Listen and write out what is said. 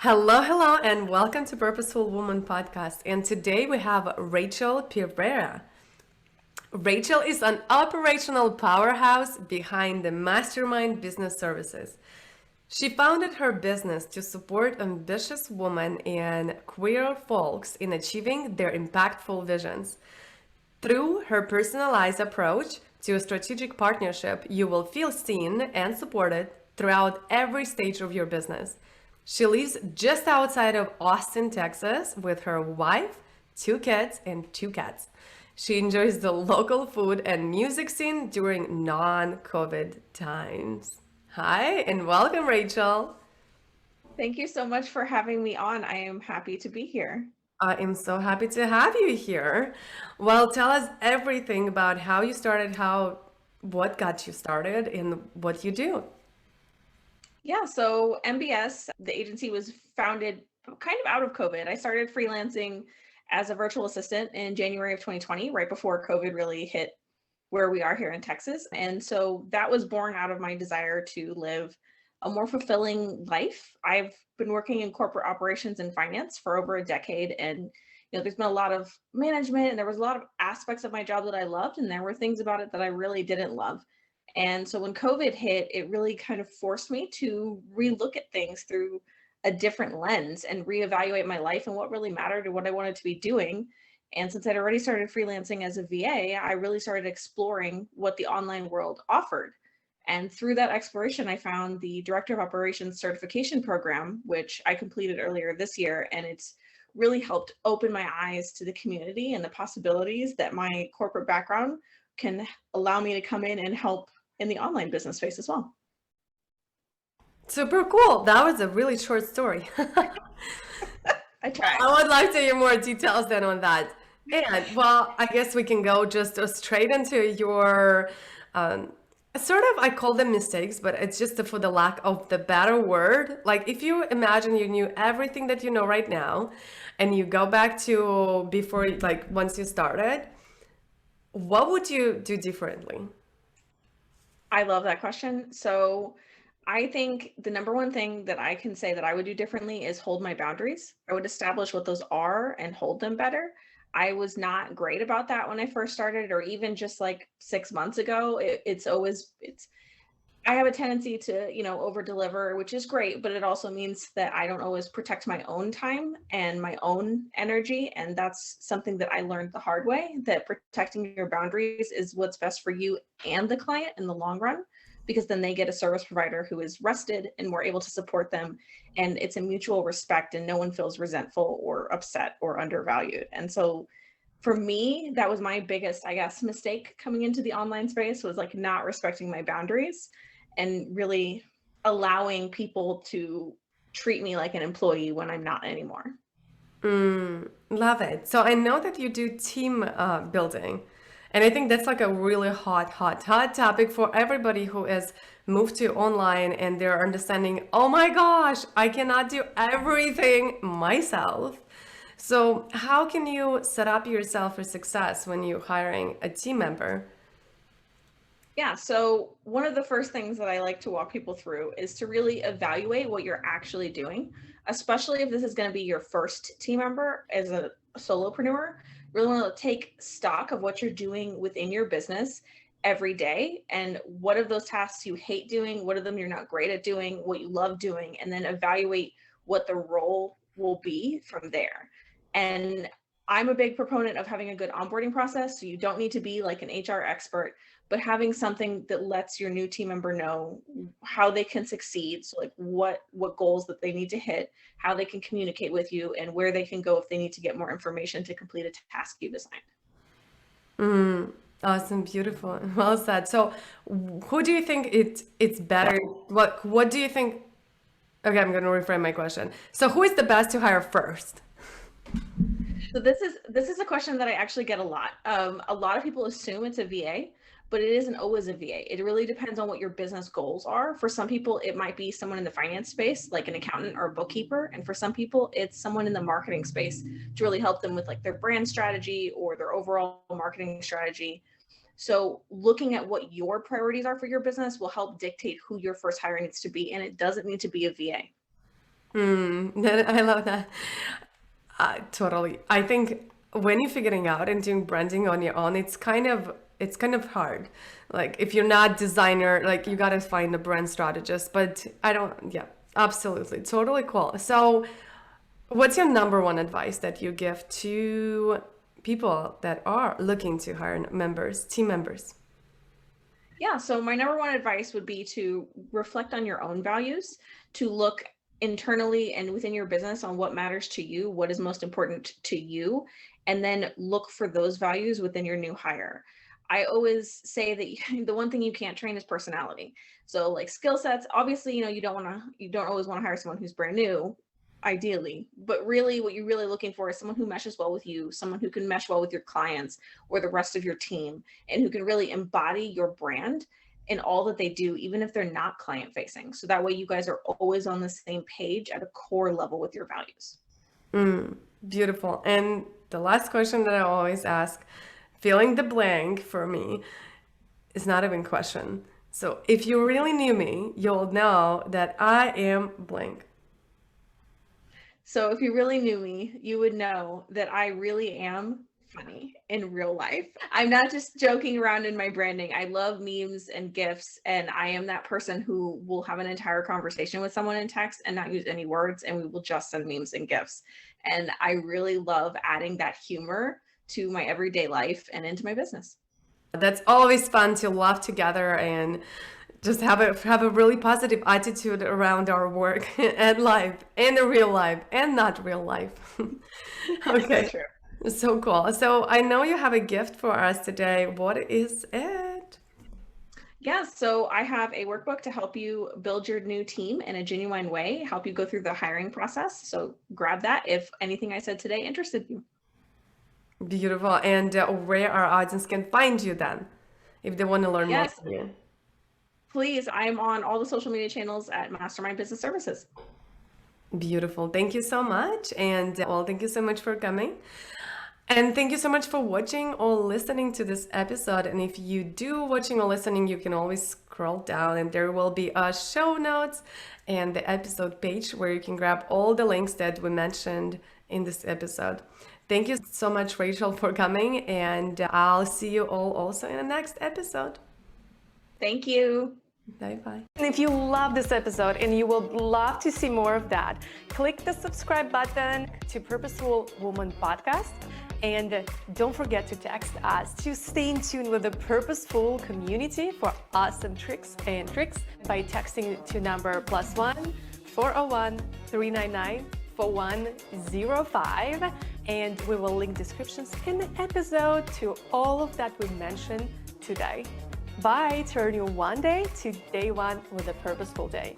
Hello, hello, and welcome to Purposeful Woman podcast. And today we have Rachel Pereyra. Rachel is an operational powerhouse behind the Mastermind Business Services. She founded her business to support ambitious women and queer folks in achieving their impactful visions. Through her personalized approach to a strategic partnership, you will feel seen and supported throughout every stage of your business. She lives just outside of Austin, Texas, with her wife, two kids, and two cats. She enjoys the local food and music scene during non-COVID times. Hi, and welcome, Rachel. Thank you so much for having me on. I am happy to be here. I am so happy to have you here. Well, tell us everything about how you started, what got you started, and what you do. Yeah, so MBS, the agency was founded kind of out of COVID. I started freelancing as a virtual assistant in January of 2020, right before COVID really hit where we are here in Texas. And so that was born out of my desire to live a more fulfilling life. I've been working in corporate operations and finance for over a decade, and there's been a lot of management and there was a lot of aspects of my job that I loved, and there were things about it that I really didn't love. And so when COVID hit, it really kind of forced me to relook at things through a different lens and reevaluate my life and what really mattered and what I wanted to be doing. And since I'd already started freelancing as a VA, I really started exploring what the online world offered. And through that exploration, I found the Director of Operations certification program, which I completed earlier this year. And it's really helped open my eyes to the community and the possibilities that my corporate background can allow me to come in and help in the online business space as well. Super cool. That was a really short story. I try. I would like to hear more details then on that. And well, I guess we can go just straight into your sort of, I call them mistakes, but it's just for the lack of the better word. Like if you imagine you knew everything that you know right now and you go back to before, like once you started, what would you do differently? I love that question. So I think the number one thing that I can say that I would do differently is hold my boundaries. I would establish what those are and hold them better. I was not great about that when I first started, or even just like 6 months ago. It's I have a tendency to, over deliver, which is great, but it also means that I don't always protect my own time and my own energy. And that's something that I learned the hard way, that protecting your boundaries is what's best for you and the client in the long run, because then they get a service provider who is rested and we're able to support them. And it's a mutual respect and no one feels resentful or upset or undervalued. And so for me, that was my biggest, I guess, mistake coming into the online space, was like not respecting my boundaries and really allowing people to treat me like an employee when I'm not anymore. Love it. So I know that you do team building, and I think that's like a really hot topic for everybody who has moved to online and they're understanding, oh my gosh, I cannot do everything myself. So how can you set up yourself for success when you're hiring a team member? Yeah, so one of the first things that I like to walk people through is to really evaluate what you're actually doing, especially if this is going to be your first team member as a solopreneur. Really want to take stock of what you're doing within your business every day, and what of those tasks you hate doing, what of them you're not great at doing, what you love doing, and then evaluate what the role will be from there. And I'm a big proponent of having a good onboarding process. So you don't need to be like an HR expert, but having something that lets your new team member know how they can succeed. So like what goals that they need to hit, how they can communicate with you, and where they can go if they need to get more information to complete a task you designed. Awesome, beautiful, well said. So, who do you think it's better? What do you think? Okay, I'm going to reframe my question. So, who is the best to hire first? So this is a question that I actually get a lot. A lot of people assume it's a VA, but it isn't always a VA. It really depends on what your business goals are. For some people, it might be someone in the finance space, like an accountant or a bookkeeper, and for some people, it's someone in the marketing space to really help them with like their brand strategy or their overall marketing strategy. So looking at what your priorities are for your business will help dictate who your first hire needs to be, and it doesn't need to be a VA. I love that. Totally. I think when you're figuring out and doing branding on your own, it's kind of hard. Like if you're not designer, like you gotta find a brand strategist. But I don't. Yeah, absolutely, totally cool. So, what's your number one advice that you give to people that are looking to hire members, team members? Yeah, so my number one advice would be to reflect on your own values, to look internally and within your business on what matters to you, what is most important to you, and then look for those values within your new hire. I always say that the one thing you can't train is personality. So like skill sets, obviously, you don't always want to hire someone who's brand new, ideally, but really what you're really looking for is someone who meshes well with you, someone who can mesh well with your clients or the rest of your team, and who can really embody your brand in all that they do, even if they're not client facing. So that way you guys are always on the same page at a core level with your values. Beautiful. And the last question that I always ask, filling the blank for me is not even question. So if you really knew me, you'll know that I am blank. So if you really knew me, you would know that I really am funny in real life. I'm not just joking around in my branding. I love memes and GIFs, and I am that person who will have an entire conversation with someone in text and not use any words, and we will just send memes and GIFs. And I really love adding that humor to my everyday life and into my business. That's always fun to laugh together and just have a really positive attitude around our work and life and the real life and not real life. So Okay, true. so cool. So I know you have a gift for us today. What is it? Yeah, so I have a workbook to help you build your new team in a genuine way, help you go through the hiring process. So grab that if anything I said today interested you. Beautiful. And where our audience can find you then, if they want to learn more Yes, from you. please. I'm on all the social media channels at Mastermind Business Services. Beautiful. Thank you so much. And well, thank you so much for coming. And thank you so much for watching or listening to this episode. And if you do watching or listening, you can always scroll down and there will be a show notes and the episode page where you can grab all the links that we mentioned in this episode. Thank you so much, Rachel, for coming. And I'll see you all also in the next episode. Thank you. Bye bye. And if you love this episode and you would love to see more of that, click the subscribe button to Purposeful Woman Podcast. And don't forget to text us to stay in tune with the Purposeful community for awesome tricks by texting to number +1 401 399 4105. And we will link descriptions in the episode to all of that we mentioned today. Bye. Turn your one day to day one with a purposeful day.